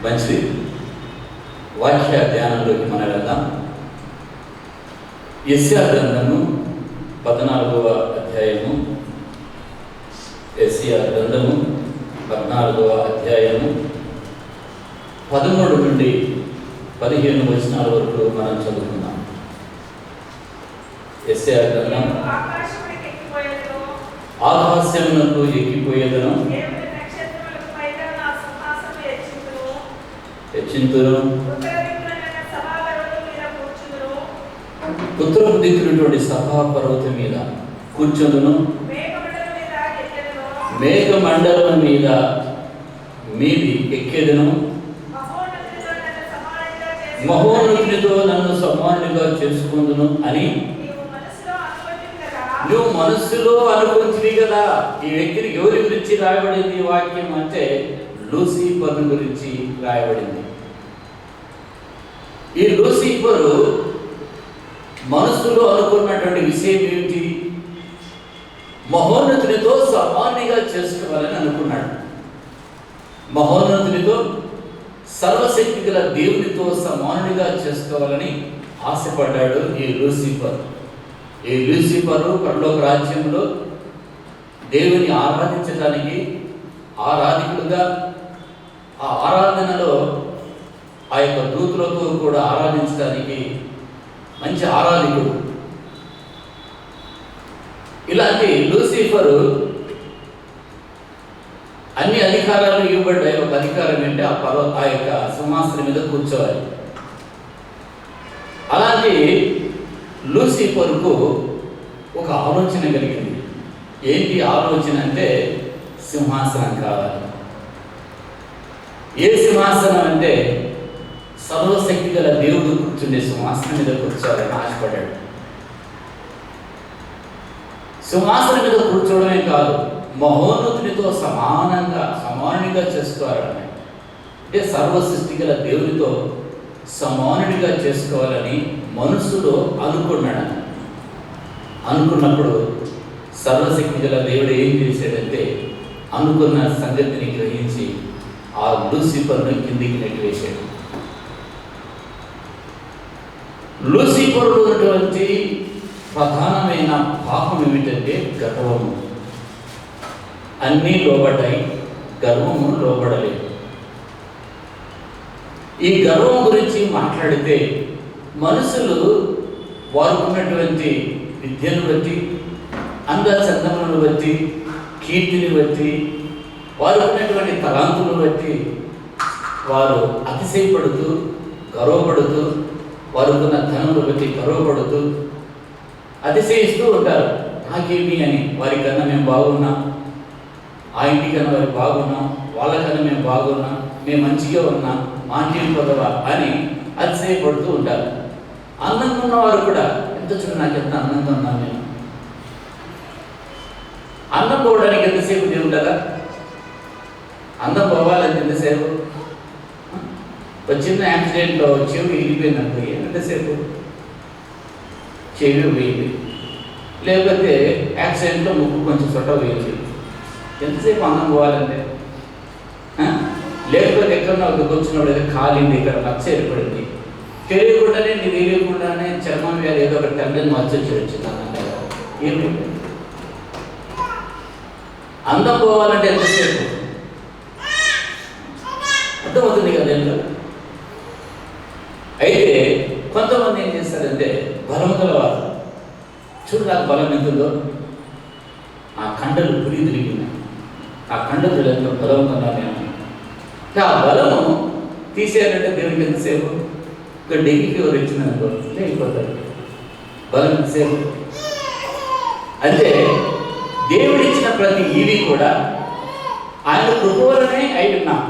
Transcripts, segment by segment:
మంచిది. వాక్య ధ్యానంలోకి మనం వెళ్దాం. యెషయా గ్రంథము 14వ అధ్యాయము. యెషయా గ్రంథము 14వ అధ్యాయము 13 నుండి 15 వచనాల వరకు మనం చదువుకుందాం. యెషయా గ్రంథం. ఆకాశమునకు ఎక్కిపోయేదను, హెచ్చింతును, ఉత్తరపు దిక్కునటువంటి సభా పర్వతం మీద కూర్చుందును, మేఘమండలం మీద మీది ఎక్కేదను, మహోన్నతునితో నన్ను సమానునిగా చేసుకుందును అని నువ్వు మనస్సులో అనుకుంటువి కదా. ఈ వ్యక్తిని ఎవరి గురించి రాయబడింది ఈ వాక్యం అంటే లూసిఫర్ గురించి రాయబడింది. ఈ లూసిఫరు మనస్సులో అనుకున్నటువంటి విషయం ఏమిటి? మహోన్నతునితో సమానిగా చేసుకోవాలని అనుకున్నాడు. మహోన్నతునితో, సర్వశక్తి గల దేవునితో సమానునిగా చేసుకోవాలని ఆశపడ్డాడు ఈ లూసిఫర్. ఈ లూసిఫరు పరలోక రాజ్యంలో దేవుని ఆరాధించడానికి ఆరాధికుడుగా, ఆ ఆరాధనలో ఆ యొక్క దూతులతో కూడా ఆరాధించడానికి మంచి ఆరాధికుడు. ఇలాంటి లూసిఫరు అన్ని అధికారాలు ఇవ్వబడ్డాయి. ఒక అధికారం ఏంటి? ఆ యొక్క సింహాసనం మీద కూర్చోవాలి. అలాంటి లూసిఫర్కు ఒక ఆలోచన కలిగింది. ఏంటి ఆలోచన అంటే సింహాసనం కావాలి. ఏ సింహాసనం అంటే సర్వశక్తి గల దేవుడు కూర్చుండే సింహాసనం మీద కూర్చోవాలని ఆశపడ్డాడు. సింహాసనం మీద కూర్చోవడమే కాదు, మహోన్నతునితో సమానునిగా చేసుకోవాలని, అంటే సర్వసృష్టి గల దేవునితో సమానునిగా చేసుకోవాలని మనసులో అనుకున్నాడు. అనుకున్నప్పుడు సర్వశక్తి గల దేవుడు ఏం చేశాడంటే అనుకున్న సంగతిని గ్రహించి ఆ లూసిఫర్ను కిందికి నెట్టివేశాడు. లూసిఫర్లో ఉన్నటువంటి ప్రధానమైన పాపం ఏమిటంటే గర్వము. అన్నీ లోబడ్డాయి, గర్వము లోబడలేదు. ఈ గర్వం గురించి మాట్లాడితే మనుషులు వారు ఉన్నటువంటి విద్యను బట్టి, అందచందములను బట్టి, కీర్తిని బట్టి, వారు ఉన్నటువంటి తలాంతులను బట్టి వారు అతిశయపడుతూ, గర్వపడుతూ, వారుకున్న ధనమును బట్టి గర్వపడుతూ అతిశయిస్తూ ఉంటారు. నాకేమి అని, వారికన్నా మేము బాగున్నాం, ఆ ఇంటికన్నా వారికి బాగున్నాం, వాళ్ళకన్నా మేము బాగున్నాం, మేము మంచిగా ఉన్నాం, మాకేం పదవా అని అతిశయపడుతూ ఉంటారు. అందంగా ఉన్నవారు కూడా ఎంత చూడ నాకు ఎంత అందంగా ఉన్నాను నేను. అందం పోవడానికి ఎంతసేపు దేవుడు కదా. అందం పోవాలని ఎంతసేపు? ఒక చిన్న యాక్సిడెంట్లో చెవి ఇరిగిపోయినట్టు ఎంతసేపు? చెవి పోయింది. లేకపోతే యాక్సిడెంట్లో ముక్కు కొంచెం సొట్ట పోయింది, ఎంతసేపు అందం పోవాలంటే? లేకపోతే ఎక్కడన్నా ఒక కూర్చున్నప్పుడు ఏదో కాలింది, ఇక్కడ మచ్చ ఏర్పడింది, తెలియకుండానే నీ తెలియకుండానే చర్మం వ్యాధి ఏదో ఒక తెల్లని మచ్చ వచ్చింది. ఏమి అందం పోవాలంటే ఎంతసేపు? అర్థమవుతుంది కదా ఏంటో. అయితే కొంతమంది ఏం చేస్తారంటే బలం గలవారు, చూడు నాకు బలం ఎంతుందో, ఆ కండలు పురి తిరిగినాయి, ఆ కండలు ఎంతో బలవంతంగా నేను. ఆ బలము తీసేయాలంటే దేవుడికి ఎంతసేపు? ఇక్కడ డెంగ్యూ ఫీవర్ ఇచ్చినందుకో అయిపోతాడు. బలం ఎంతసేపు? అంటే దేవుడిచ్చిన ప్రతి ఈవి కూడా ఆయన కృప వలనే అయి ఉన్నాం,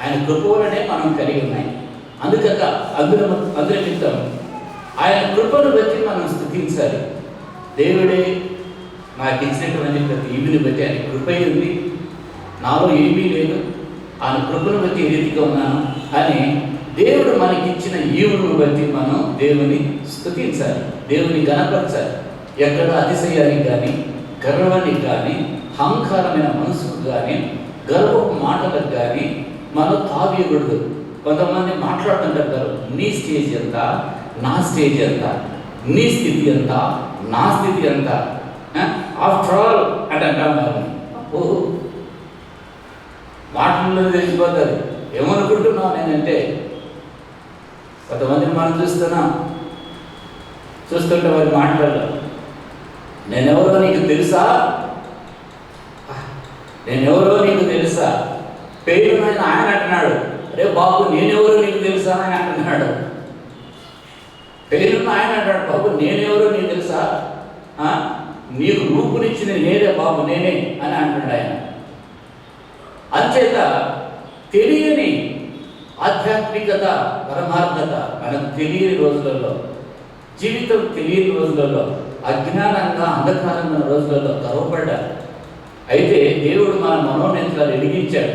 ఆయన కృప వలనే మనం కలిగి ఉన్నాయి. అందునిమిత్తం ఆయన కృపను బట్టి మనం స్తుతించాలి. దేవుడే నాకు ఇచ్చినటువంటి ప్రతి ఈవిని బట్టి ఆయన కృప ఉంది, నాలో ఏమీ లేదు, ఆయన కృపను బట్టి ఏ రీతిగా ఉన్నాను అని దేవుడు మనకిచ్చిన ఈవును బట్టి మనం దేవుని స్తుతించాలి, దేవుని గణపరచాలి. ఎక్కడ అతిశయానికి కానీ, గర్వానికి కానీ, అహంకారమైన మనసుకు కానీ, గర్వపు మాటలకు కానీ మనం తావేయకూడదు. కొంతమంది మాట్లాడుతుంటారు, నీ స్టేజ్ ఎంత, నా స్టేజ్ ఎంత, నీ స్థితి ఎంత, నా స్థితి ఎంత, ఆఫ్టర్ ఆల్ అంటే అంటారు. ఓ మాటల్లో తెలిసిపోతుంది. ఏమనుకుంటున్నావు నేనంటే, కొంతమందిని మనం చూస్తుంటే వారి మాటలలో నేనెవరో నీకు తెలుసా, నేనెవరో నీకు తెలుసా, పేరు ఆయన అంటున్నాడు. అరే బాబు నేనెవరో నీకు తెలుసా అని అంటున్నాడు. పేరున్న ఆయన అంటాడు, బాబు నేనెవరో నీకు తెలుసా, నీకు రూపునిచ్చింది నేనే బాబు, నేనే అని అంటున్నాడు ఆయన. అంచేత తెలియని ఆధ్యాత్మికత, పరమార్థత మనకు తెలియని రోజులలో, జీవితం తెలియని రోజులలో, అజ్ఞానంగా అంధకారంగా రోజులలో గర్వపడ్డారు. అయితే దేవుడు మన మనోనేత్రాలు వెలిగించాడు.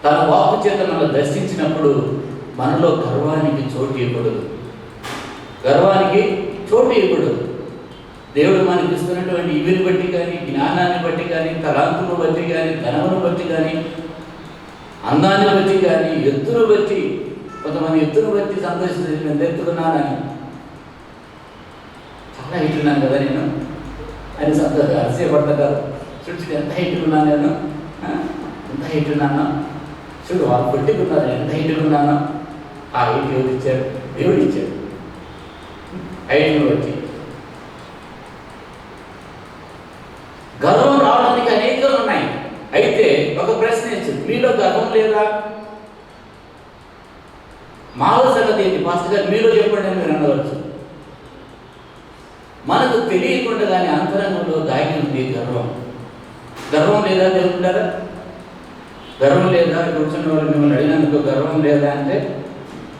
తన వాక్కు చేత మనల్ని దర్శించినప్పుడు మనలో గర్వానికి చోటు ఇవ్వకూడదు, గర్వానికి చోటు ఇవ్వకూడదు. దేవుడు మనకి ఇస్తున్నటువంటి ఇవిని బట్టి కానీ, జ్ఞానాన్ని బట్టి కానీ, తలాంతును బట్టి కానీ, ధనమును బట్టి కానీ, అందాన్ని బట్టి కానీ, ఎత్తును బట్టి, కొంతమంది ఎత్తును బట్టి సంతోషిస్తుంది. నేను ఎత్తుకున్నానని, చాలా హైట్ ఉన్నాను కదా నేను అని అతిశయపడతారు. చూడు ఎంత హైట్ ఉన్నాను నేను, ఎంత హైట్ ఉన్నాను, చూడు వాళ్ళు పెట్టుకున్నారు ఎంత హైట్ ఉన్నాను. ఆ హైట్ ఎవరు ఇచ్చారు? దేవుడు ఇచ్చాడు. హైట్ను బట్టి గర్వం రావడానికి అనేకలు ఉన్నాయి. అయితే ఒక ప్రశ్న ఇచ్చింది, మీలో గర్వం లేదా? మాలో సంగతి ఏంటి పాస్టర్ గారు, మీలో చెప్పండి అని మీరు అనవచ్చు. మనకు తెలియకుండా కానీ అంతరంగంలో దాగి ఉంది గర్వం. గర్వం లేదా తెలుసుకుంటారా? గర్వం లేదా? కూర్చున్న వాళ్ళు మిమ్మల్ని అడిగినందుకు గర్వం లేదా అంటే,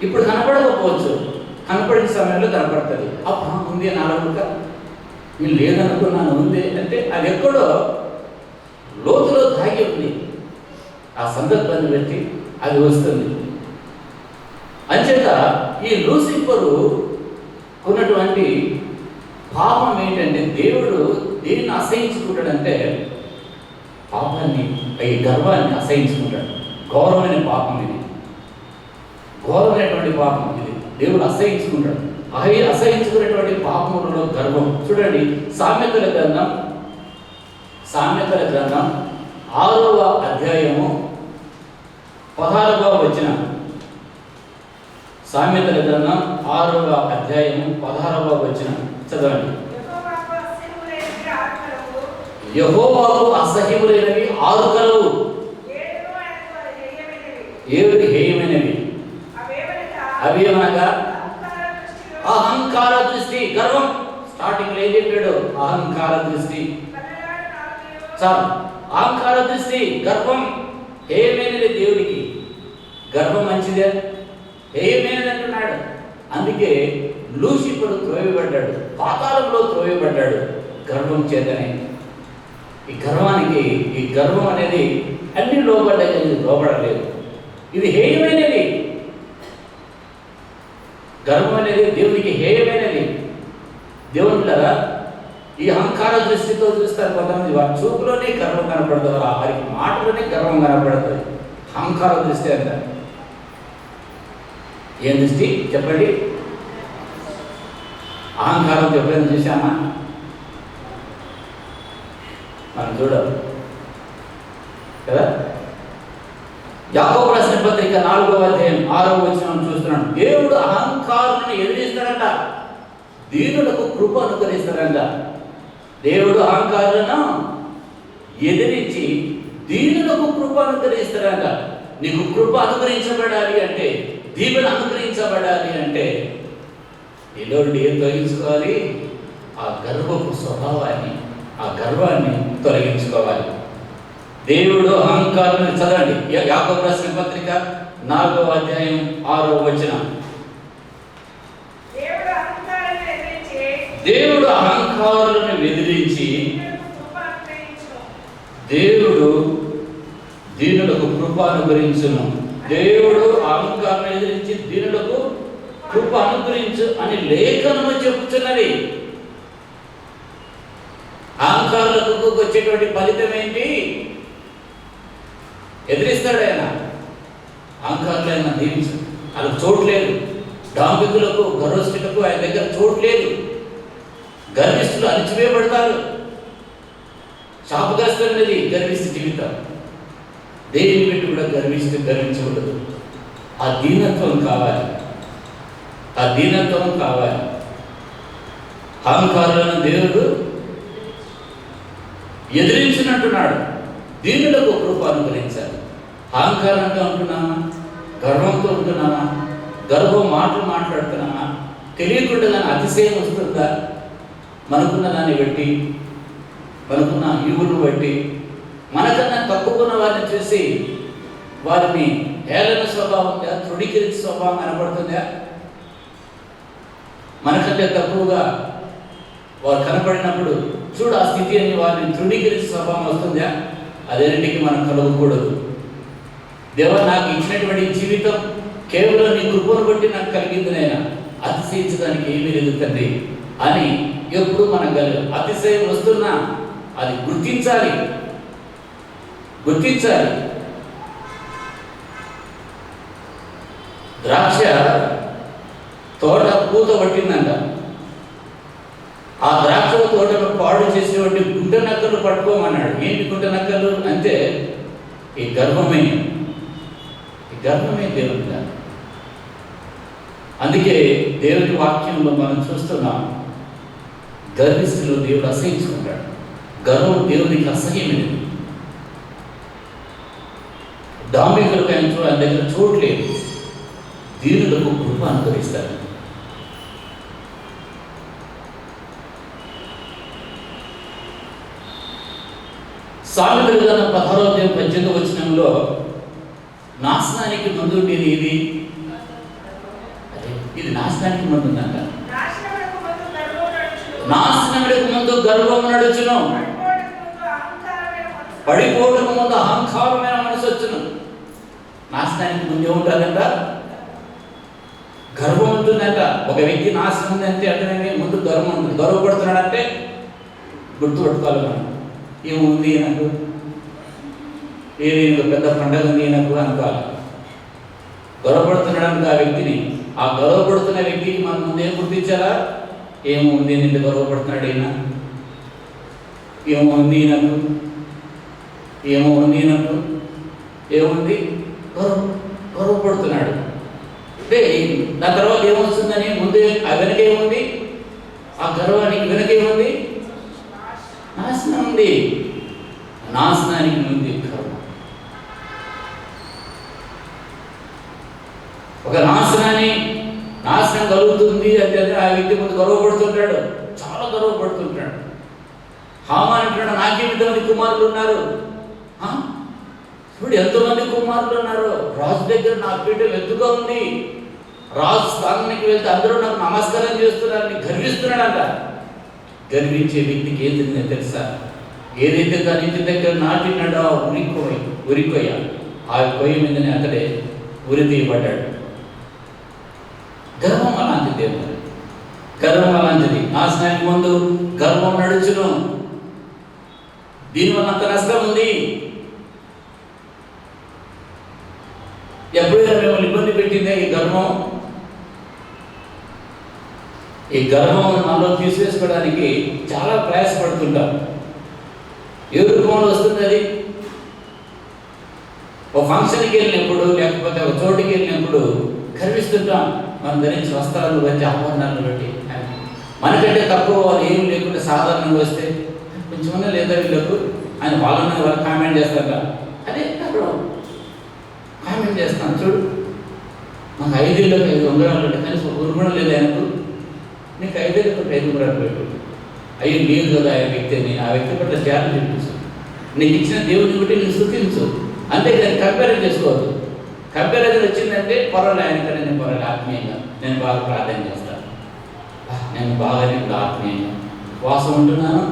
ఇప్పుడు కనపడకపోవచ్చు, కనపడిన సమయంలో కనపడుతుంది. అబ్బా ఉంది అని ఆలోచన, నేను లేదనుకున్నాను ఉంది అంటే అది ఎక్కడో లోతులో దాగి ఉంది. ఆ సందర్భాన్ని బట్టి అది వస్తుంది. అంచేత ఈ లూసిఫరు ఉన్నటువంటి పాపం ఏంటంటే, దేవుడు దేన్ని అసహించుకుంటాడంటే పాపాన్ని, ఈ గర్వాన్ని అసహించుకుంటాడు. ఘోరమైన పాపం ఇది, ఘోరమైనటువంటి పాపం ఇది. దేవుడు అసహించుకుంటాడు. అసహించుకునేటువంటి పాపములలో గర్వం. చూడండి, సామెతల గ్రంథం 6వ అధ్యాయము 16వ వచనం. సామెతల గ్రంథం 6వ అధ్యాయము 16వ వచనం చదవండి. యెహోవాకు అసహ్యములైనవి 6 కలవు, 7 హేయమైనవి. అవేమనగా అహంకార దృష్టి, గర్వం. స్టార్టింగ్ ఏం చెప్పాడు? అహంకార దృష్టి. చాలు, అహంకార దృష్టి, గర్వం హేయమైనది. దేవుడికి గర్వం మంచిదే, హేయమైనది అంటున్నాడు. అందుకే లూసిఫరు త్రోయబడ్డాడు, పాతాళంలో త్రోయబడ్డాడు గర్వం చేతనే. ఈ గర్వానికి, ఈ గర్వం అనేది అన్ని లోబడ్డాయి, లోబడలేదు. ఇది హేయమైనది. గర్వం అనేది దేవునికి హేయమైనది. దేవునిలాగా ఈ అహంకార దృష్టితో చూస్తారు కొంతమంది. వారి చూపులోనే గర్వం కనపడుతుంది, వారి మాటలోనే గర్వం కనపడుతుంది. అహంకార దృష్టి అంటారు. ఏం దృష్టి చెప్పండి? అహంకారం ఎప్పుడైనా చూసామా? మనం చూడదు కదా. యాకోబు రాసిన పత్రిక 4వ అధ్యాయం 6వ వచనం చూస్తున్నాం. దేవుడు అహంకారులను ఎదిరిస్తాడంట, దీనులకు కృప అనుగ్రహిస్తాడంట. దేవుడు అహంకారులను ఎదిరించి దీనులకు కృప అనుగ్రహిస్తాడంట. నీకు కృప అనుగ్రహించబడాలి అంటే, దీవెన అనుగ్రహించబడాలి అంటే నీలో ఏం తొలగించుకోవాలి? ఆ గర్వపు స్వభావాన్ని, ఆ గర్వాన్ని తొలగించుకోవాలి. దేవుడు అహంకారులను, చదవండి యాకోబు రాసిన పత్రిక 4వ అధ్యాయం 6వ వచనం. దేవుడు అహంకారులను ఎదిరించి దేవుడు దీనులకు కృప అనుగ్రహించును. దేవుడు అహంకారులను ఎదిరించి దీనులకు కృప అనుగ్రహించు అని లేఖనము చెప్పుచున్నది. అహంకారులకు వచ్చేటువంటి ఫలితం ఏంటి? ఎదిరిస్తాడు ఆయన. అహంకారులు ఆయన దీవించాడు. వాళ్ళకు చోటు లేదు. డాంబికులకు గర్వస్తులకు ఆయన దగ్గర చోటు లేదు. గర్విస్తులు అణిచివేయబడతారు. శాపగ్రస్తమైనది గర్విస్తు జీవితం. దేనిని పెట్టి కూడా గర్వించకూడదు. ఆ దీనత్వం కావాలి. ఆ దీనత్వం కావాలి. అహంకారులను దేవుడు ఎదిరించినట్టున్నాడు. దీనులకు కృప అనుగ్రహించాలి. అహంకారంగా ఉంటున్నామా? గర్వంతో ఉంటున్నామా? గర్వం మాటలు మాట్లాడుతున్నామా? తెలియకుండా దాని అతిశయం వస్తుందా? మనకున్న దాన్ని బట్టి, మనకున్న ఈవును బట్టి, మనకన్నా తక్కువన్న వారిని చూసి వారిని హేళన స్వభావంగా, తృణీకరించే స్వభావం కనపడుతుందా? మనకంటే తక్కువగా వారు కనపడినప్పుడు చూడు ఆ స్థితి అని వారిని తృణీకరించే స్వభావం వస్తుందా? అదేంటికి మనం కలగకూడదు. దేవా, నాకు ఇచ్చినటువంటి జీవితం కేవలం నీ కృపను బట్టి నాకు కలిగింది నాయనా, అతిశయించడానికి ఏమీ లేదు తండ్రి అని ఎప్పుడు మనం అతిశయం వస్తున్నా అది గుర్తించాలి. ద్రాక్ష తోట పూత పట్టిందంట. ఆ ద్రాక్ష తోటను పాడు చేసేటువంటి గుంట నక్కలు పట్టుకోమన్నాడు. ఏంటి గుంట నక్కలు అంటే ఈ గర్వమే దేవుని. అందుకే దేవుని వాక్యంలో మనం చూస్తున్నాం, గర్విస్తులు దేవుడు అసహించుకుంటాడు. గర్వం దేవునికి అసహ్యమైనది. డాంబికులకు ఆయన దగ్గర చూడలేదు. దీనులకు కృప అనుగ్రహిస్తారు. సామెతల గ్రంథం 16వ అధ్యాయం 18వ వచనంలో నాశనానికి ముందు ఉండేది ఇది. ఇది నాశనానికి ముందు ఉందంట. నాశనములకు ముందు గర్వం నడుచును, పడిపోవటకు ముందు అహంకారమైన మనసు వచ్చును. నాశనానికి ముందే ఉంటుందంట, గర్వం ఉంటుందంట. ఒక వ్యక్తి నాశనం ఉందంటే అంటే ముందు గర్వం ఉంటుంది. గర్వపడుతున్నాడంటే గుర్తుపట్టుకోవాలి మనం. ఏముంది నాకు, ఏది పెద్ద పండగ ఉంది నాకు అనుకోవాలి. గొడవపడుతున్నాడు ఆ వ్యక్తిని. ఆ గొడవపడుతున్న వ్యక్తికి మనం ముందే గుర్తించాలా? ఏముంది నిన్ను గొడవపడుతున్నాడు అయినా, ఏముంది నాకు, ఏముంది గొడవపడుతున్నాడు అంటే దాని తర్వాత ఏమొస్తుందని ముందే ఆ వెనకేముంది? ఆ గర్వానికి వెనకేముంది? నాశనం ఉంది. నాశనానికి ముందు గర్వం. ఒక నాశనం కలుగుతుంది అంటే ఆ వ్యక్తి ముందు గర్వపడుతుంటాడు, చాలా గర్వపడుతుంటాడు. హామాన్ అంటాడు, నాకేమిటంది కుమారులు ఉన్నారు. ఇప్పుడు ఎంతోమంది కుమారులు ఉన్నారు. రాజు దగ్గర నా పీఠం ఎత్తుగా ఉంది. రాజు స్థానానికి వెళ్తే అందరూ నాకు నమస్కారం చేస్తున్నారని గర్విస్తున్నాడంట. గర్వించే వ్యక్తికి ఏం జరిగిందో తెలుసా? ఏదైతే తన ఇంటి దగ్గర నాటినాడో ఉరికొయ్య, ఆ కొయ్య మీదనే అతడే ఉరి తీయబడ్డాడు. గర్వం అలాంటిది. గర్వం అలాంటిది. నాశనానికి ముందు గర్వం నడుచును. దీనివల్ల అంత నష్టం ఉంది. ఎప్పుడైనా మిమ్మల్ని ఇబ్బంది పెట్టిందే ఈ గర్వం? ఈ గర్వం మనలో తీసివేసుకోవడానికి చాలా ప్రయాసపడుతుంటాం. ఏ రూపంలో వస్తుంది అది? ఒక ఫంక్షన్కి వెళ్ళినప్పుడు, లేకపోతే ఒక చోటుకి వెళ్ళినప్పుడు గర్విస్తుంటాం. మనం ధరించి వస్త్రాలను బట్టి, ఆభరణాలను బట్టి. మనకంటే తక్కువ వాళ్ళు ఏం లేకుండా సాధారణంగా వస్తే కొంచెమన్నా లేదా వీళ్ళకు ఆయన వాళ్ళని వాళ్ళు కామెంట్ చేస్తారా? అదే అప్పుడు కామెంట్ చేస్తాను. చూడు, మాకు 5 ఏళ్ళకి 5 ఉంగరాలు ఉంటాయి, కనీసం ఉరుమడం లేదు ఆయనకు. నీకు 5 ఏళ్ళకి 5 ఉంగరాలు పెట్టు. అయ్యి లేదు కదా ఆ వ్యక్తిని, ఆ వ్యక్తి పట్ల త్యాగం చూపించు. నీకు ఇచ్చిన దేవుని బట్టి నేను స్థుతించు. అంతే దాన్ని కంపేర్ చేసుకోవద్దు. కంపారిజన్ వచ్చిందంటే పర్వాలేదు, ఆయనకన్నా నేను పర్వాలేదు, ఆత్మీయంగా నేను బాగా ప్రార్థన చేస్తాను, నేను బాగానే ఇప్పుడు ఆత్మీయంగా ఉపవాసం ఉంటున్నాను,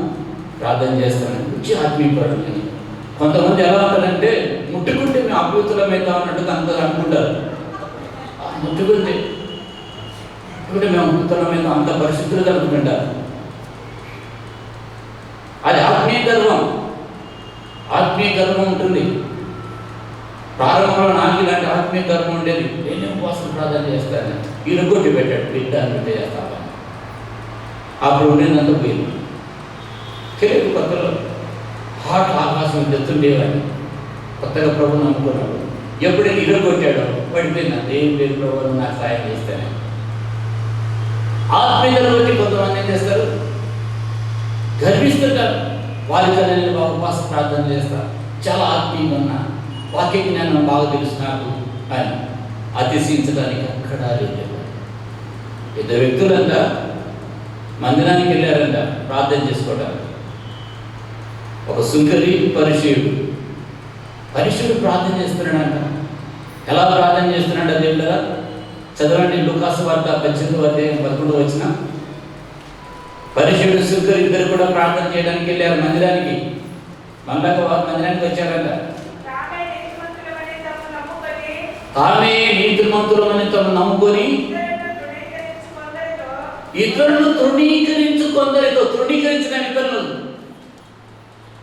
ప్రార్థన చేస్తాను, మంచి ఆత్మీయపడుతుంది. కొంతమంది ఎలా ఉంటారంటే ముట్టుకుంటే మేము అద్భుతులమైతా ఉన్నట్టుగా అంత అనుకుంటారు. ముట్టుకుంటే మేము అద్భుతమైన అంత పరిశుద్ధులుగా అనుకుంటారు. అది ఆత్మీయ గర్వం ఉంటుంది. ప్రారంభంలో నాకు ఇలాంటి ఆత్మీయ గర్వం ఉండేది. నేను ఉపవాసం ప్రార్థన చేస్తాను, ఇరుగొట్టి పెట్టాడు, బిడ్డ చేస్తాను. అప్పుడు ఉండేదంతా పోయింది. తెలియదు కొత్తలో హాట్ ఆకాశం తెస్తుండేవాడిని. కొత్తగా ప్రభు నమ్ముకున్నాడు. ఎప్పుడైతే ఇరుగొట్టాడో పడిపోయింది. ఏం లేదు ప్రభు నాకు సాయం చేస్తానే. ఆత్మీయతను బట్టి కొంతమంది ఏం చేస్తారు, గర్విస్తుంటారు. వాళ్ళతో నేను బాగా ఉపవాస ప్రార్థన చేస్తాను, చాలా ఆత్మీయంగా ఉన్నా, వాక్య జ్ఞానం బాగా తెలుసు నాకు అని అతిశయించడానికి అక్కడ లేదు. ఇద్దరు వ్యక్తులంతా మందిరానికి వెళ్ళారంట ప్రార్థన చేసుకోవడానికి. ఒక సుంకరి, పరిచయుడు. పరిచయుడు ప్రార్థన చేస్తున్నాడంట. ఎలా ప్రార్థన చేస్తున్నాడు అది కదా, చదవండి. లూకాసు వార్త 18:11 వచ్చిన. పరిచయుడు, సుంకరి ఇద్దరు కూడా ప్రార్థన చేయడానికి వెళ్ళారు మందిరానికి. మళ్ళాక వారు మందిరానికి వచ్చారంట. తామే నీతిమంతులమని తమ నమ్ముకొని ఇతరులను తృణీకరించు కొందరితో. తృణీకరించడం, ఇతరులను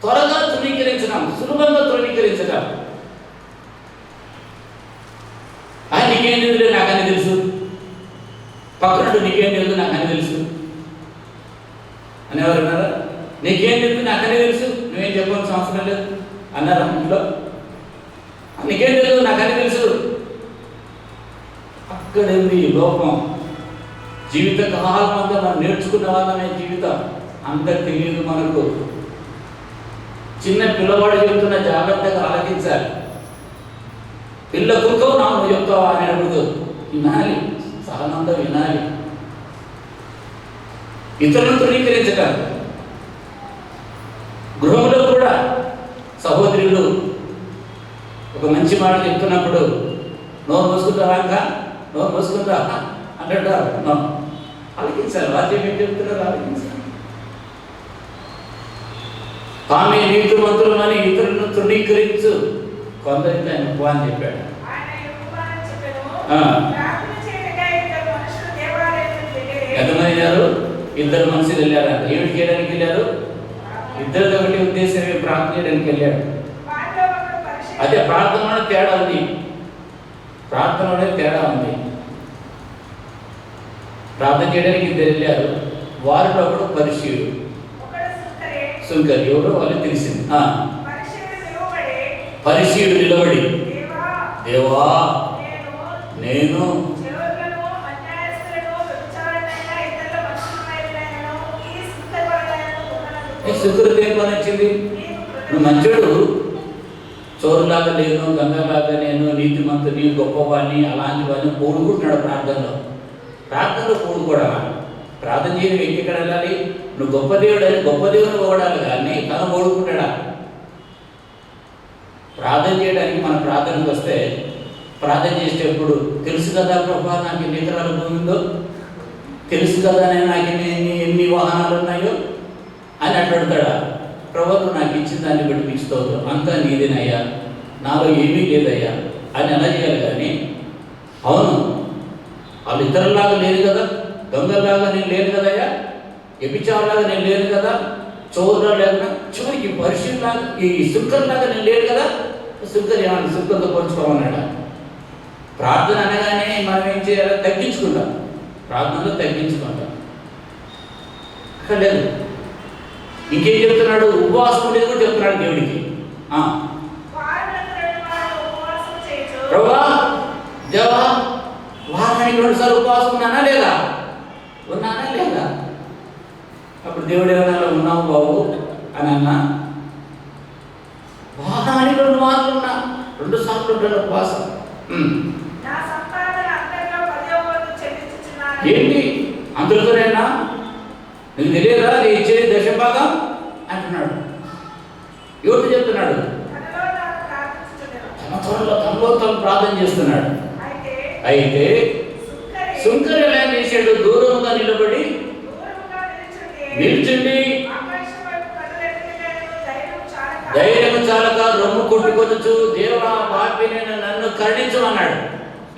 త్వరగా తృణీకరించడం, సులభంగా తృణీకరించడం. నీకేం తెలుసు, నాకని తెలుసు. పక్కనట్టు నీకేం తెలుసు, నాకని తెలుసు అనేవారు అన్నారా? నీకేం తెలుసు, నాకనే తెలుసు, నువ్వేం చెప్పాల్సిన అవసరం లేదు అన్నారా ఇంట్లో? నీకేం తెలుసు, నాకని తెలుసు. అక్కడేంది లోపం. జీవిత కాలం అంతా మనం నేర్చుకున్న వాళ్ళమే జీవితం. అంత తెలియదు మనకు. చిన్న పిల్లవాడు చెప్తున్న జాగ్రత్తగా ఆలకించాలి. పిల్ల కుక్కవు నా నువ్వు చెప్తావా అనేటప్పుడు వినాలి, సహనంతో వినాలి. ఇతరులను తృణీకరించటం. గృహంలో కూడా సహోదరులు ఒక మంచి మాట చెప్తున్నప్పుడు నోరు మూసుకుంటావా, ఇంకా నోరు మూసుకుంటావా అంటారు. ఆలకించాలి. వాద్యం ఏం చెప్తున్నారు, ఆలకించాలి. తామే నీతిమంతులమని ఇతరులను తృణీకరించు కొందరికి ఆయన ఉపవాసం చెప్పాడు. ఎంతమంది? ఇద్దరు మనుషులు వెళ్ళారంట. ఏమిటి చేయడానికి వెళ్ళారు? ఇద్దరితో ఒకటి ఉద్దేశం, ప్రార్థన చేయడానికి వెళ్ళాడు. అదే ప్రార్థనలోనే తేడా ఉంది. ప్రార్థనలోనే తేడా ఉంది. ప్రార్థన చేయడానికి ఇద్దరు వెళ్ళారు. వారిలో ఒకడు పరిచయుడు, సుంకరి. ఎవరో వాళ్ళు తెలిసింది. పరిచయుడు నిలబడి, దేవా నేను సుకృతి ఏం పని వచ్చింది? నువ్వు మంచోడు, చోరులాగా నేను, గంగలాగా నేను, నీతిమంతుని, గొప్పవాడిని, అలాంటివన్నీ పోడుకుంటున్నాడు ప్రార్థనలో. ప్రార్థనలో పోడుకోవడా? ప్రార్థన చేయని వ్యక్తి ఎక్కడ వెళ్ళాలి? నువ్వు గొప్ప దేవుడు అని గొప్ప దేవుని పోవడాలి, కానీ తన పోడుకుంటాడా? ప్రార్థన చేయడానికి మన ప్రార్థనకు వస్తే ప్రార్థన చేసేటప్పుడు తెలుసు కదా ప్రభా నాకు ఎన్ని ఎకరాల భూమి ఉందో, తెలుసు కదా నేను నాకు ఎన్ని వాహనాలు ఉన్నాయో అని అట్లాడతాడా? ప్రభు నాకు ఇచ్చిన దాన్ని బట్టి ఇస్తావు, అంతా నీదేనయ్యా, నాలో ఏమీ లేదయ్యా అని అలా చేయాలి. కానీ అవును వాళ్ళు ఇతరులాగా లేదు కదా, దొంగల్లాగా నేను లేను కదయ్యా, ఎపిచారులాగా నేను లేను కదా, చోరులా లేకుండా చివరికి పరిశీలలాగా ఈ సుంకర్లాగా నేను లేను కదా. సుంకర్ ఏమన్నా సుంకర్తో పోల్చుకోమన్నాడా? ప్రార్థన అనగానే మనం ఏం చేయాలో తగ్గించుకుంటాం, ప్రార్థనలో తగ్గించుకుంటాం. అక్కడ లేదు. ఇంకేం చెప్తున్నాడు? ఉపవాసం లేదు కూడా చెప్తున్నాడు దేవుడికి. ప్రభా దేవా వారానికి 2 సార్లు ఉపవాసం ఉన్నానా లేదా? అప్పుడు దేవుడు ఏమన్నా ఉన్నావు బాబు అని అన్నా. వారానికి 2 మార్లు ఉన్నా, 2 సార్లు ఉంటాడు ఉపవాసం. ఏంటి అందులోనేనా? నీకు తెలియదా నీ ఇచ్చేది దశభాగం అంటున్నాడు. ఎవరు చెప్తున్నాడు? తనలో తను ప్రార్థన చేస్తున్నాడు. అయితే సుంకరి ఎలా చేశాడు? దూరంగా నిలబడి నిల్చుండి ధైర్యం చాలక రొమ్ము కొట్టుకొనొచ్చు, దేవా పాపినైన నన్ను కరుణించు అన్నాడు.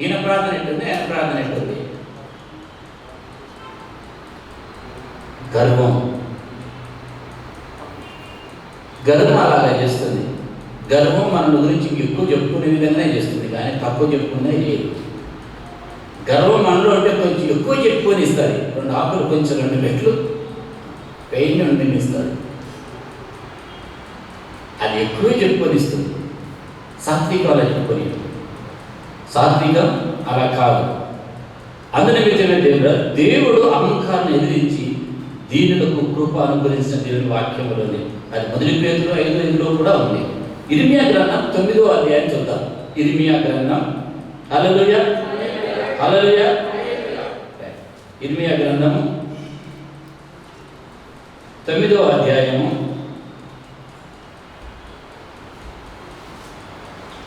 ఈయన ప్రార్థన ఉంటుంది, ఆయన ప్రార్థన ఉంటుంది. గర్వం అలాగా చేస్తుంది. గర్వం మన గురించి ఎక్కువ చెప్పుకునే విధంగానే చేస్తుంది, కానీ తక్కువ చెప్పుకునే లేదు. గర్వం మనలో అంటే కొంచెం ఎక్కువ చెప్పుకొని ఇస్తుంది. 2 ఆకులు కొంచెం 2 రెట్లు పెయిన్ ఉండి ఇస్తుంది, అది ఎక్కువే చెప్పుకొని ఇస్తుంది. సాత్వికం అలా చెప్పుకొని, సాత్వికం అలా కాదు. అందునిమిత్తమే దేవుడు అహంకారాన్ని ఎదిరించి దీనులకు కృప అనుగ్రహించిన దేవుని వాక్యంలోనే, అది మొదటి పేతురు 5:5లో కూడా ఉంది. ఇర్మియా గ్రంథం 9వ అధ్యాయం చూద్దాం. ఇర్మియా గ్రంథం, హల్లెలూయా హల్లెలూయా. ఇర్మియా గ్రంథము 9వ అధ్యాయము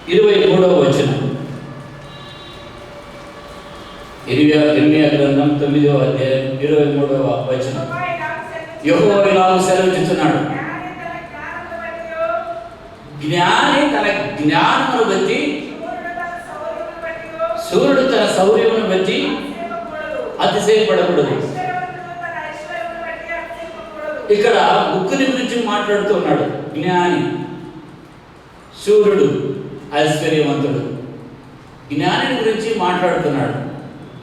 23వ వచనం. ఇర్మియా గ్రంథం 9వ అధ్యాయం 23వ వచనం. యెహోవా ఇలాగ సెలవిస్తున్నాడు, జ్ఞాని తన జ్ఞానమును బట్టి, సూర్యుడు తన శౌర్యమును బట్టి అతిశయపడకూడదు. ఇక్కడ ముగ్గురి గురించి మాట్లాడుతున్నాడు. జ్ఞాని, సూర్యుడు, ఐశ్వర్యవంతుడు. జ్ఞాని గురించి మాట్లాడుతున్నాడు.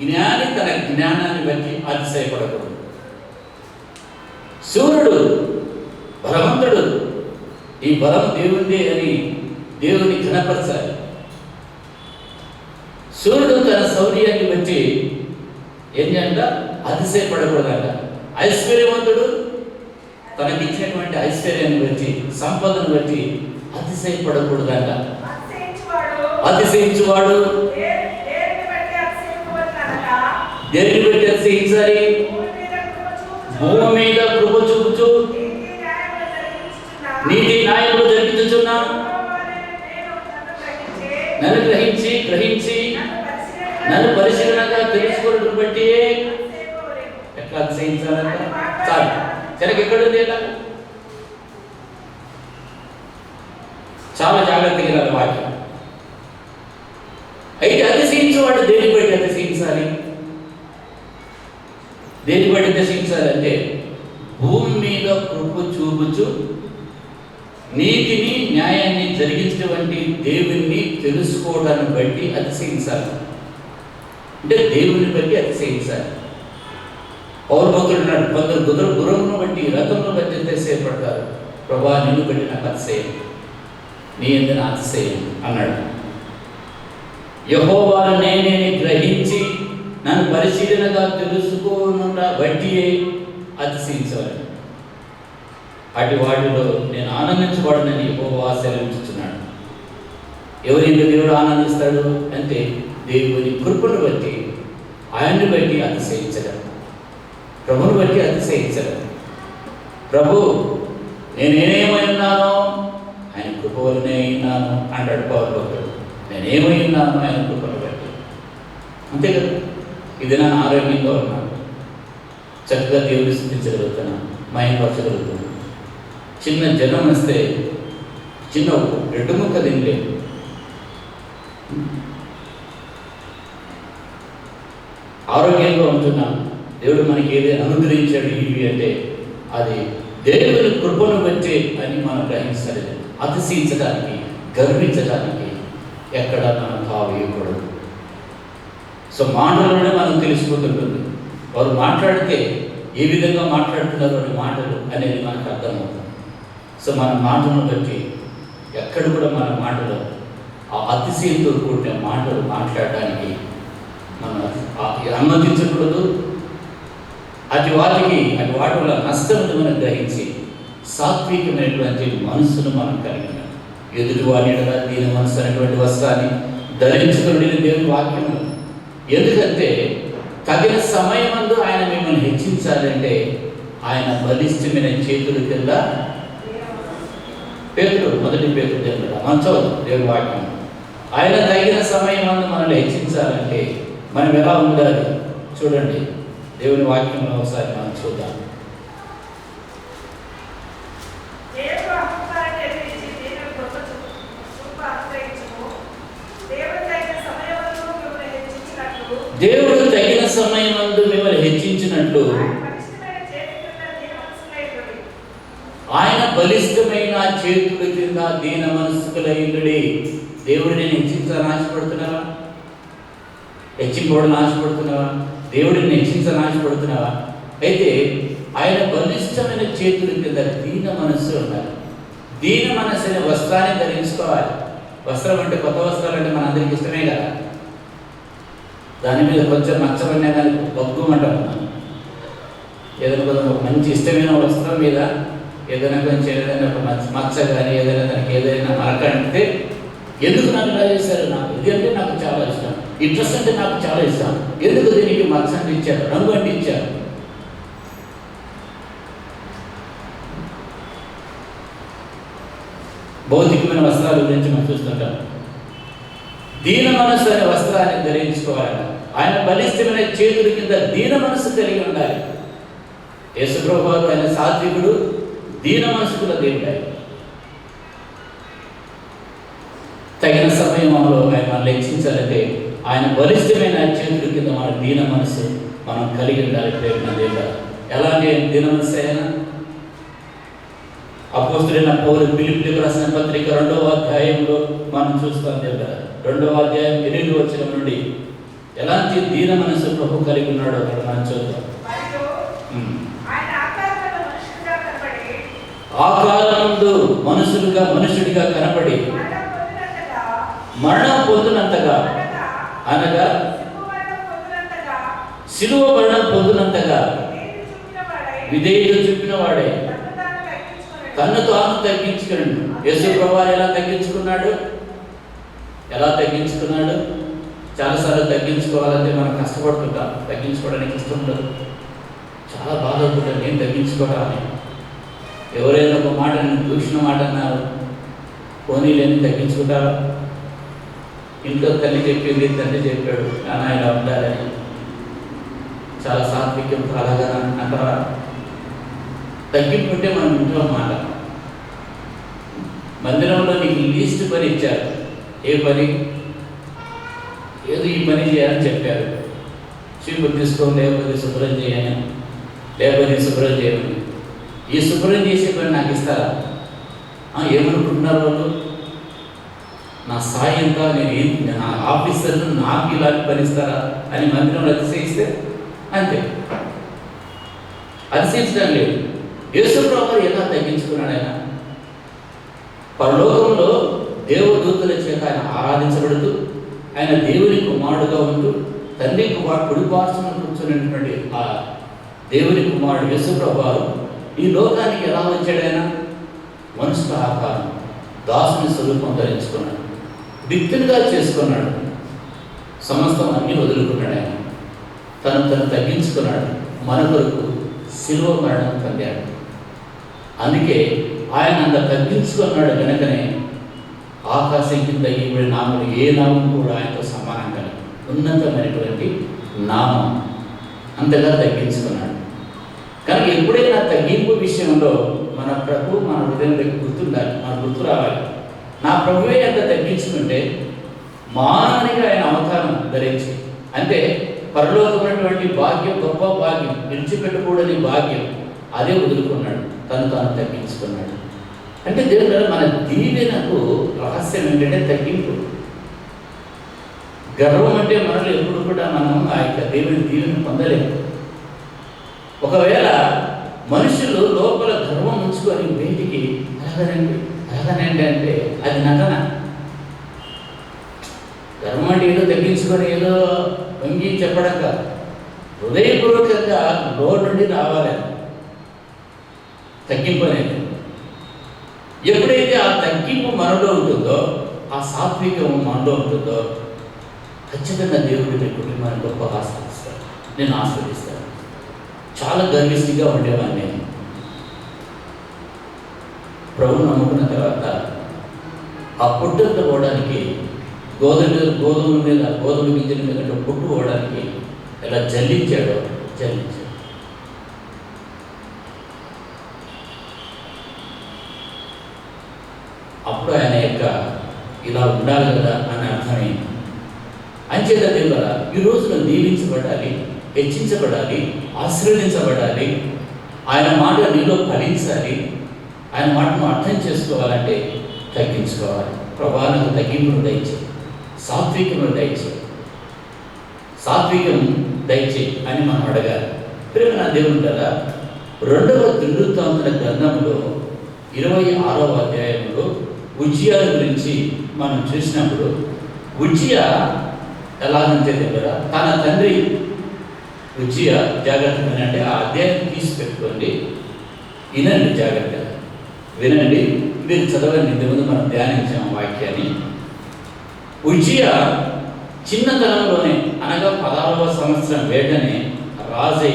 జ్ఞాని తన జ్ఞానాన్ని బట్టి అతిశయపడకూడదు. సూర్యుడు బలవంతుడు, ఈ బలం దేవుందే అని దేవుని ఘనపరచాలి. సూర్యుడు తన శౌర్యాన్ని బట్టి ఏంటంట అతిశయపడకూడదంట. ఐశ్వర్యవంతుడు తనకిచ్చినటువంటి ఐశ్వర్యాన్ని బట్టి, సంపదను బట్టి అతిశయపడకూడదంట. అతిశయించువాడు దేనిని బట్టి అతిశయించాలి? భూమి మీద కృప చూపుచు నీతి న్యాయములు జరిగించుచున్నా నన్ను గ్రహించి నన్ను పరిశీలనగా తెలుసుకోవడం బట్టి ఎట్లా అతిశయించాలంట? చాలు, చెరకు ఎక్కడుంది? చాలా జాగ్రత్తగా వినాలి వాక్యం. అయితే అతిశయించేవాడు దేని బట్టి అతిశయించాలి? దేని బట్టి అతిశయించాలంటే భూమి మీద కృప చూపుచు నీతిని న్యాయాన్ని జరిగించినటువంటి దేవుణ్ణి తెలుసుకోవడాన్ని బట్టి అతిశయించాలి. అంటే దేవుని బట్టి అతిశయించాలి. పౌరభక్తుడు ఉన్నాడు, కొందరు గుర్రమును బట్టి, రథమును బట్టి అతిశయపడతారు. ప్రభా నిన్ను బట్టి నాకు అతిశయం, నీ యందు నా అతిశయం అన్నాడు. యెహోవాను నేనే గ్రహించి నన్ను పరిశీలనగా తెలుసుకోనుట బట్టియే అతిశయించాలి. అటు వాటిలో నేను ఆనందించబడనని యెహోవా సెలవిస్తున్నాడు. ఎవరింటి దేవుడు ఆనందిస్తాడు అంటే దేవుని కృపను బట్టి, ఆయన్ని బట్టి అతిశయించడం, ప్రభుని బట్టి అతిశయించడం. ప్రభు నేనేమై ఉన్నానో ఆయన కృప వలనే ఉన్నాను అంటాడు పౌరభక్తుడు. నేనేమై ఉన్నానో ఆయన కృపను బట్టి. అంతే కదా. ఇది నా ఆరోగ్యంగా ఉన్నాను, చక్కగా దేవుని స్థితించగలుగుతున్నాను, మహిమపరచగలుగుతున్నాను. చిన్న జనం వస్తే చిన్న 2 ముక్క తినలేదు. ఆరోగ్యంగా ఉంటున్నాను, దేవుడు మనకి ఏదైనా అనుగ్రహించాడు ఇవి అంటే అది దేవుని కృపను బట్టి అని మనం గ్రహించాలి. అతిశయించడానికి, గర్వించడానికి ఎక్కడ మనం తావేయకూడదు. సో మాటలోనే మనం తెలిసిపోతుంటుంది. వారు మాట్లాడితే ఏ విధంగా మాట్లాడుతున్నారు అనే మాటలు అనేది మనకు అర్థమవుతుంది. సో మన మాటలను బట్టి ఎక్కడ కూడా మన మాటలు ఆ అతిశయంతో కూడిన మాటలు మాట్లాడడానికి మనం అనుమతించకూడదు. అటు వాటి వల్ల నష్టం మనం గ్రహించి సాత్వికమైనటువంటి మనస్సును మనం కలిగి ఉన్నాం. ఎదుటి వారి దీని మనసు అనేటువంటి వస్త్రాన్ని ధరించుకుని దేవుని వాక్యం. ఎందుకంటే తగిన సమయమందు ఆయన మిమ్మల్ని హెచ్చించాలంటే ఆయన బలిష్టమైన చేతుల కింద మొదటి పేతురు దేవుడు మంచవద్దు దేవుని వాక్యం. ఆయన తగిన సమయమందు మనల్ని హెచ్చించాలంటే మనం ఎలా ఉండాలి చూడండి. దేవుని వాక్యంలో ఒకసారి మనం చూద్దాం. దేవుడు తగిన సమయమందు మిమ్మల్ని హెచ్చించినట్లు ఆయన బలిష్టమైన చేతుల కింద విధంగా దీన మనస్కులైండుడి. దేవుడిని నేను హెచ్చించాలని ఆశపడుతున్నావా? హెచ్చింపబడాలని ఆశపడుతున్నావా? దేవుడిని హెచ్చించాలని ఆశపడుతున్నావా? అయితే ఆయన బలిష్టమైన చేతుల కింద దీన మనస్సు ఉండాలి. దీన మనస్సు అనే వస్త్రాన్ని ధరించుకోవాలి. వస్త్రం అంటే కొత్త వస్త్రాలు అంటే మనందరికి ఇష్టమే కదా. దాని మీద కొంచెం మచ్చబడినా కానీ బొగ్గుమంటాం. ఏదైనా కొంచెం ఒక మంచి ఇష్టమైన వస్త్రం మీద ఏదైనా కొంచెం ఏదైనా ఒక మచ్చ కానీ ఏదైనా దానికి ఏదైనా మరక అంటే ఎందుకు నాకు ఇలా చేశారు, నాకు ఇది అంటే నాకు చాలా ఇష్టం, ఈ డ్రెస్ అంటే నాకు చాలా ఇష్టం, ఎందుకు దీనికి మచ్చ అంటించారు, రంగు అంటించారు. భౌతికమైన వస్త్రాల గురించి మనం చూస్తుంటాం. దీన మనస్సు అనే వస్త్రాన్ని ధరించుకోవాలి. ఆయన బలిష్టమైన చేతుల కింద దీన మనస్సు కలిగి ఉండాలి. యేసుప్రభువు ఆయన సాత్వికుడు, దీన మనస్సుకుల దేవుడు. తగిన సమయంలో ఆయన మనల్ని హెచ్చించాలంటే ఆయన బలిష్టమైన చేతుల కింద మన దీన మనస్సు మనం కలిగి ఉండాలి. ప్రేమ దేవుడు ఎలాంటి దీన మనస్సు అయినా అపోస్తులైన పౌలు ఫిలిప్పీయులకు రాసిన పత్రిక 2వ అధ్యాయంలో మనం చూస్తాం. దేవుడు 2వ అధ్యాయం 8వ వచనం నుండి ఎలాంటి దీన మనస్సు ప్రభు కలిగి ఉన్నాడో అక్కడ మనం చూద్దాం. ఆకారముందు మనుషుడిగా కనపడి మరణం పొందినంతగా అనగా శిలువ మరణం పొందినంతగా విధేయుడు చూపిన వాడే తన్ను తాను తగ్గించుకున్నాడు. యేసు ప్రభువు ఎలా తగ్గించుకున్నాడు? చాలాసార్లు తగ్గించుకోవాలంటే మనం కష్టపడుతుంటాం. తగ్గించుకోవడానికి ఇష్టం ఉండదు. చాలా బాధపడుతుంటాం, నేను తగ్గించుకోవడాన్ని. ఎవరైనా ఒక మాట దూషణ మాట అన్నారు, పోనీలేని తగ్గించుకుంటారా? ఇంట్లో తల్లి చెప్పింది, తండ్రి చెప్పాడు, నాన్న ఇలా ఉండాలని. చాలా సాత్విక్యం అలాగా అంటారా? తగ్గింపుంటే మనం ఇంట్లో మాట. మందిరంలో నీకు లీస్ట్ పని ఇచ్చారు. ఏ పని? ఏదో ఈ పని చేయాలని చెప్పారు. చీపురు తీసుకోండి, లేకపోతే శుభ్రం చేయని, లేకపోతే శుభ్రం చేయమని. ఈ శుభ్రం చేసే పని నాకు ఇస్తారా? ఏమనుకుంటున్నారు వాళ్ళు? నా సాయి ఎంత, నా ఆఫీసర్లు నాకు ఇలాంటి పని ఇస్తారా అని మందిరంలో అతిశయిస్తే అంతే. అతిశయించడం లేదు. యేసు ప్రభువు ఎలా తగ్గించుకున్నాడు? ఆయన పరలోకంలో దేవదూతల చేత ఆయన ఆరాధించబడుతూ ఆయన దేవుని కుమారుడుగా ఉంటూ తండ్రి కుమారుడు కుడి పార్శ్వన కూర్చున్నటువంటి ఆ దేవుని కుమారుడు యేసు ప్రభువు ఈ లోకానికి ఎలా వచ్చాడు? ఆయన మనుషుల ఆకారం, దాసుని స్వరూపం ధరించుకున్నాడు, దిక్కులుగా చేసుకున్నాడు, సమస్తం అన్నీ వదులుకున్నాడు. ఆయన తను తగ్గించుకున్నాడు, మన కొరకు శిలువ మరణం పొందాడు. అందుకే ఆయన అంత తగ్గించుకున్నాడు కనుకనే ఆకాశం కింద ఈవిడ నామలు ఏ నామం కూడా ఆయనతో సమానంగా ఉన్నతమైనటువంటి నామం. అంతగా తగ్గించుకున్నాడు. కనుక ఎప్పుడైనా తగ్గింపు విషయంలో మన ప్రభు మన హృదయంలోకి గుర్తుండాలి, మన గుర్తు రావాలి. నా ప్రభువే అంత తగ్గించుకుంటే మానవునిగా ఆయన అవతారం ధరించి, అంటే పరలోకమైనటువంటి భాగ్యం, గొప్ప భాగ్యం, విడిచిపెట్టకూడని భాగ్యం, అదే వదులుకున్నాడు, తను తగ్గించుకున్నాడు. అంటే దేవుడు మన దీవెనకు రహస్యం ఏంటంటే తగ్గింపు. గర్వం అంటే మనలో ఎప్పుడు కూడా మనం ఆ యొక్క దేవుని దీవెన పొందలేము. ఒకవేళ మనుషులు లోపల గర్వం ఉంచుకొని బయటికి అలాగనండి అంటే అది నటన. గర్వం అంటే ఏదో తగ్గించుకొని ఏదో వంగి చెప్పడం కాదు, హృదయపూర్వకంగా లోటు నుండి రావాలి తగ్గింపు అనేది. ఎప్పుడైతే ఆ తగ్గింపు మనలో ఉంటుందో, ఆ సాత్వికం మనలో ఉంటుందో, ఖచ్చితంగా దేవుడు మీ కుటుంబాన్ని గొప్పగా ఆస్వాదిస్తాడు, నేను ఆస్వాదిస్తాను. చాలా గర్విష్టిగా ఉండేవాడిని నేను. ప్రభువు నమ్ముకున్న తర్వాత ఆ పుట్టంత పోవడానికి గోధుమ గింజల మీద పుట్టు పోవడానికి ఎలా జల్లించాడు. అప్పుడు ఆయన యొక్క ఇలా ఉండాలి కదా అని అర్థమైంది. అంచేత దేవుడు ఈ రోజున దీవించబడాలి, హెచ్చించబడాలి, ఆశీర్వదించబడాలి, ఆయన మాట నీలో ఫలించాలి, ఆయన మాటను అర్థం చేసుకోవాలంటే తగ్గించుకోవాలి. ప్రభా నాకు తగ్గింపును దయచేయి, సాత్వికమును దయచేయి, సాత్వికం దయచేయి అని మనం అడగాలి. ప్రియమైన దేవుని కదా, 2వ దినవృత్తాంతుల గ్రంథంలో 26వ అధ్యాయంలో ఉజ్జియా గురించి మనం చూసినప్పుడు, ఉజ్జియా ఎలాగంటే దగ్గర తన తండ్రి ఉజ్జియా, జాగ్రత్తగా అంటే ఆ అధ్యాయం తీసి పెట్టుకోండి, వినండి, జాగ్రత్తగా వినండి, మీరు చదవండి. ఇంతకుముందు మనం ధ్యానించాం వాక్యాన్ని. ఉజ్జియా చిన్నతనంలోనే, అనగా 16వ సంవత్సరం వేటనే రాజై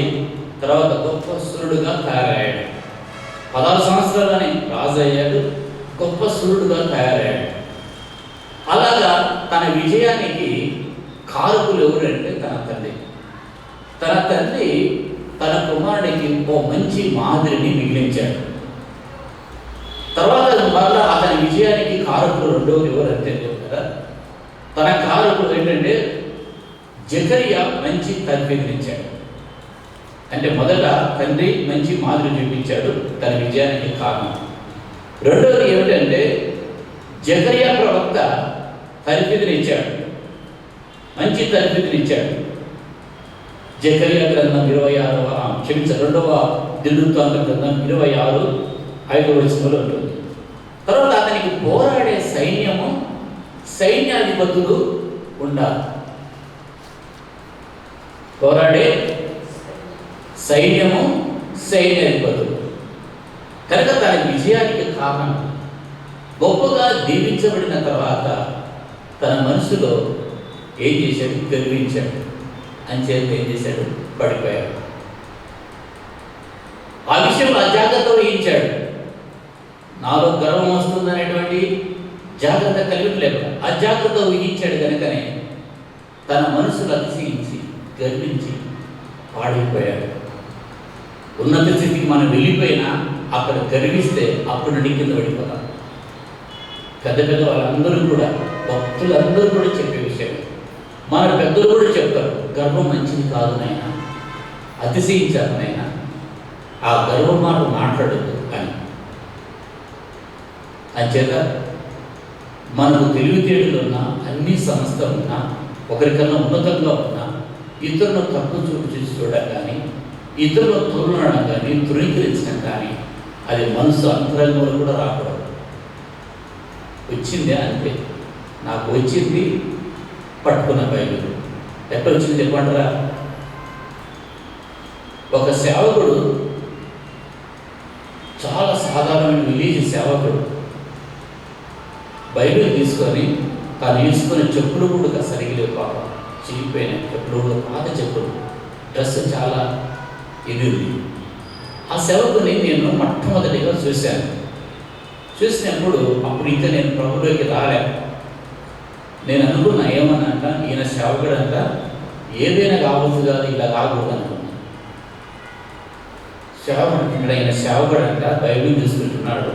తర్వాత గొప్ప సూర్యుడుగా తయారయ్యాడు. 16 సంవత్సరాలని రాజు అయ్యాడు, గొప్ప సూర్యుడుగా తయారయ్యాడు. అలాగా తన విజయానికి కారకులు ఎవరంటే తన తండ్రి. తన తండ్రి తన కుమారుడికి ఓ మంచి మాదిరిని మిగిలించాడు. తర్వాత మళ్ళా అతని విజయానికి కారకులు రెండోది ఎవరంటే కదా, తన కారకులు ఏంటంటే జకరియా మంచి తర్ఫీదునిచ్చాడు. అంటే మొదట తండ్రి మంచి మాదిరి చూపించాడు, తన విజయానికి కారణం. రెండవది ఏమిటంటే జకరియా ప్రవక్త తర్ఫీదునిచ్చాడు, మంచి తర్ఫీదునిచ్చాడు. జకరియా గ్రంథం 2వ దినవృత్తాంత గ్రంథం 26:5 ఉంటుంది. తర్వాత అతనికి పోరాడే సైన్యాధిపతులు ఉండాలి. పోరాడే సైన్యాధిపతులు కనుక తన విజయానికి కారణం. గొప్పగా దీవించబడిన తర్వాత తన మనసులో ఏం చేశాడు? గర్వించాడు. అంచేత ఏం చేశాడు? పడిపోయాడు. ఆ విషయంలో అజాగ్రత్త వహించాడు. నాలో గర్వం వస్తుందనేటువంటి జాగ్రత్త కలిగి లేకుండా అజాగ్రత్త వహించాడు. కనుకనే తన మనసును అతిశయించి గర్వించి పాడైపోయాడు. ఉన్నత స్థితికి మనం వెళ్ళిపోయినా అక్కడ గర్విస్తే అప్పుడు కింద పడిపోతాం. పెద్ద వాళ్ళందరూ కూడా, భక్తులందరూ కూడా చెప్పే విషయం, మన పెద్దలు కూడా చెప్తారు, గర్వం మంచిది కాదు నాయన, అతిశయించారు నాయన, ఆ గర్వం మాట మాట్లాడదు అని. అంచేత మనకు తెలివితేటలు ఉన్నా, అన్ని సంస్థలు ఉన్నా, ఒకరికన్నా ఉన్నతంగా ఉన్నా, ఇతరులను తక్కువ చూసి చూడడం కానీ, ఇతరులను తోలనడం కానీ, ధృవీకరించడం కానీ అది మనసు అంతరంగంలో కూడా రాకూడదు. వచ్చిందే అంతే. నాకు వచ్చింది, పట్టుకున్న బైబిల్. ఎక్కడ వచ్చింది చెప్పంటారా? ఒక సేవకుడు, చాలా సాధారణమైన విలేజ్ సేవకుడు, బైబిల్ తీసుకొని తాను వేసుకునే చెప్పులు కూడా సరిగలేవు, పాపం చిరిగిపోయినాయి చెప్పులు కూడా, పాత చెప్పులు, డ్రెస్ చాలా ఇది ఉంది. ఆ సేవకుని నేను మొట్టమొదటిగా చూశాను. చూసినప్పుడు అప్పుడు ఇంకా నేను ప్రభులోకి రాలేను. నేను అనుకున్నా, ఏమన్నంట, ఈయన సేవకుడు అంట, ఏదైనా కావచ్చు కాదు, ఇలా కాకూడదు అనుకున్నాను. సేవకుడు ఈయన సేవకుడు అంట, బైబిల్ తీసుకుంటున్నాడు,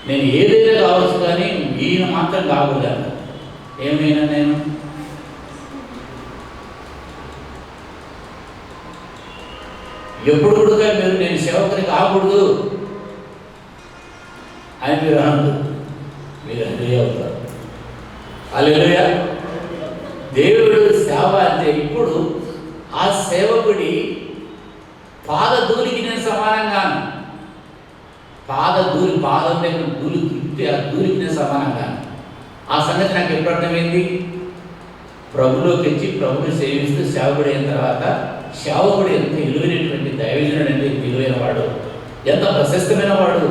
నేను ఏదైనా కావచ్చు కానీ ఈయన మాత్రం కాకూడదు అంట. ఏమైనా నేను ఎప్పుడు కూడా మీరు నేను సేవకుని కాకూడదు అని మీరు అనద్దు, మీరు హల్లెలూయా అవుతారు. హల్లెలూయా. దేవుడు సేవ అంటే ఇప్పుడు ఆ సేవకుడి పాదధూళికి నేను సమానంగాను, పాదం దగ్గర ధూళి తిరిగితే ఆ ధూళికి నేను సమానంగాను. ఆ సంగతి నాకు ఎప్పుడు అర్థమైంది? ప్రభులోకి వచ్చి ప్రభుని సేవిస్తూ సేవకుడు అయిన తర్వాత, సేవకుడు ఎంత విలువైనటువంటి దైవజనుడు అంటే విలువైన వాడు, ఎంత ప్రశస్తమైన వాడు,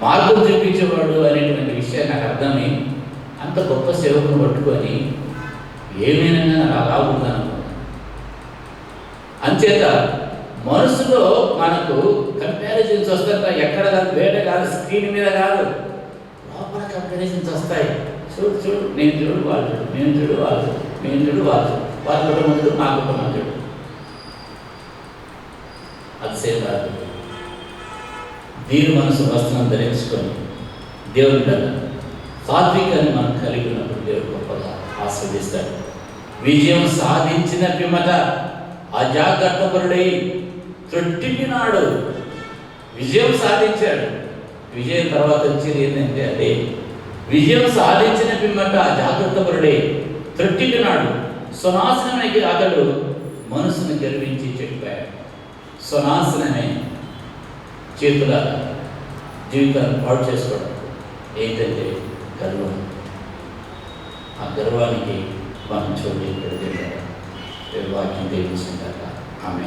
మార్గం చూపించేవాడు అనేటువంటి విషయాన్ని నాకు అర్థమై, అంత గొప్ప సేవకుని పట్టుకొని ఏమైనా అలా రాకూడదు అనుకున్నాను. అంచేత మనసులో మనకు కంపారిజన్స్ వస్తాయి. ఎక్కడ కాదు, బయట కాదు, స్క్రీన్ మీద కాదు, లోపల కంపారిజన్స్ వస్తాయి. చూడు, నేను చూడు, వాళ్ళు చూడు, నేను చూడు, వాళ్ళు చూడు, నేను చూడు, వాళ్ళు చూడు, వాళ్ళ కుటుంబం చూడు, నా కుటుంబం చూడు. అది సేవ కాదు. దీని మనసు వస్త్రం ధరించుకొని దేవుని వల్ల సాత్వికాన్ని మనం కలిగి ఉన్నప్పుడు దేవుడు గొప్పగా ఆస్వాదిస్తాడు. విజయం సాధించిన పిమ్మట అజాగ్రత్తపరుడై త్రొట్టినాడు. విజయం సాధించాడు విజయం తర్వాత వచ్చేది ఏంటంటే అదే విజయం సాధించిన పిమ్మట జాగ్రత్త పరుడే త్రొట్టినాడు సునాశనమైకి అతడు మనసును గర్వించి చెప్పాడు. సునాశనమే చేతుల జీవితాన్ని పాడు చేసుకోవడం ఏంటంటే గర్వం. ఆ గర్వానికి మనం చోటు ఇక్కడ వాక్యం తెలియజేసిందాక ఆమె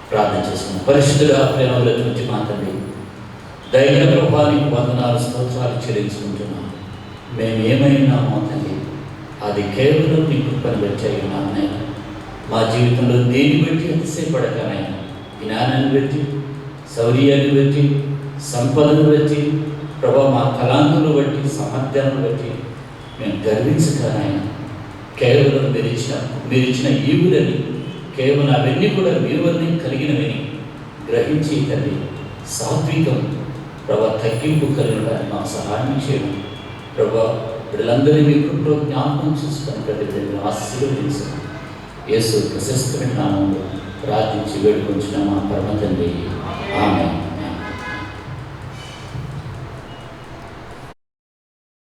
ప్రార్థన చేసుకున్నాం. పరిశుద్ధుడా ప్రేమలో చూచి మాత్రమే దైవ కృపానికి వందనాలు స్తోత్రాలు చెల్లించుకుంటున్నాం. మేము ఏమైనామో తండ్రి అది కేవలం నీ కృపను బట్టి అయినామనైనా మా జీవితంలో దేన్ని బట్టి అతిశయపడకనైనా జ్ఞానాన్ని బట్టి శౌర్యాన్ని బట్టి సంపదను బట్టి ప్రభా మా తలాంతులు బట్టి సామర్థ్యాన్ని బట్టి మేము గర్వించకనైనా కేవలం మీరిచ్చిన ఈవులని కేవలం అవన్నీ కూడా మీ వల్లే కలిగినవని గ్రహించి తండ్రి సాత్వికం ప్రభా తగ్గింపు కలిగడానికి మాకు సహాయం చేయడం. ప్రభా వీళ్ళందరినీ మీ కృపలో జ్ఞాపకం చూసుకొని ప్రతి బిడ్డను ఆశీర్వదించాం. యేసు ప్రశస్తమైన నామంలో ప్రార్థించి వేడుకొంచున్నాం మా పరమ తండ్రి. ఆమేన్.